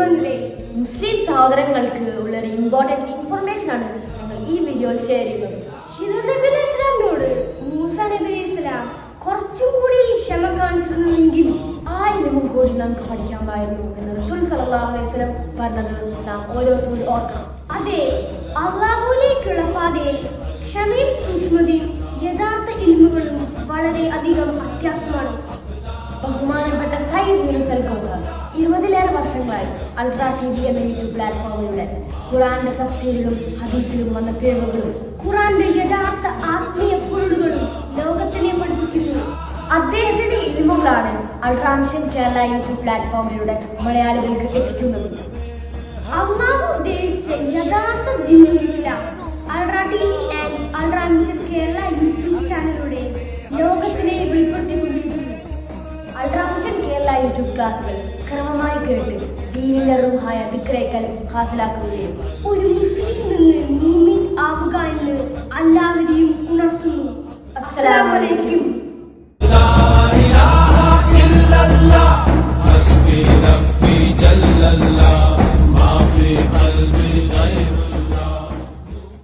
ഈമാനിലെ മുസ്ലിം സഹോദരങ്ങൾക്ക് ഉള്ള ഒരു ഇമ്പോർട്ടന്റ് ഇൻഫർമേഷൻ ആണ് ഞങ്ങൾ ഈ വീഡിയോയിൽ ഷെയർ ചെയ്യുന്നത്. ഹിദർ നബി അലൈഹി ഇസ്ലാമിനോട് മൂസ നബി അലൈഹി ഇസ്ലാം കുറച്ചും കൂടി ക്ഷമ കാണിച്ചിരുന്നുവെങ്കിൽ 1000 കോടി നമുക്ക് പഠിക്കാമായിരുന്നു എന്ന് റസൂൽ സല്ലല്ലാഹു അലൈഹി വസല്ലം പറഞ്ഞത് നാം ഓരോരുത്തരും ഓർക്കണം. അതെ, അള്ളാഹുവിലേക്കുള്ള പാതയിൽ ക്ഷമയും സൂക്ഷ്മതയും യഥാർത്ഥ ഇൽമുകളും വളരെ അധികം അത്യാവശ്യമാണ്. ബഹുമാനപ്പെട്ട സയ്യിദ് യൂനുസ് അൽ-കൗക്കർ 20ലേറെ വർഷങ്ങളായി അൾട്രാ TV എന്ന യൂട്യൂബ് പ്ലാറ്റ്ഫോമിലൂടെ ഖുറാന്റെ തഫ്സീറിലും ഹദീസിലും വന്ന പിഴവുകളും ഖുറാന്റെ യഥാർത്ഥ ആത്മീയ പൊരുളുകളും ലോകത്തിനെ പഠിപ്പിക്കുന്നു. അദ്ദേഹത്തിന്റെ ഇൽമുകളാണ് അൾട്രാ മിഷൻ കേരള യൂട്യൂബ് പ്ലാറ്റ്ഫോമിലൂടെ മലയാളികൾക്ക് എത്തിക്കുന്നത്. അള്ളാഹു ഉദ്ദേശിച്ച യഥാർത്ഥ ദീനുൽ ഇസ്ലാം ultra TV and ultra mission Kerala YouTube ചാനലിലൂടെ ലോകത്തിനെ വെളിപ്പെടുത്തിക്കൊണ്ടിരിക്കുന്നു. അൾട്രാ മിഷൻ കേരള യൂട്യൂബ് ക്ലാസുകൾ ക്രമമായി കേട്ട് ദീനിന്റെ റൂഹായ ദിക്റേക്കൽ ഹാസിലാക്കുകയും ഒരു മുസ്ലിം നിന്ന് മുഅ്മിൻ ആവുക എന്ന് എല്ലാവരെയും ഉണർത്തുന്നു. അസ്സലാമു അലൈക്കും. لا إله إلا الله حسبي ربي جل الله.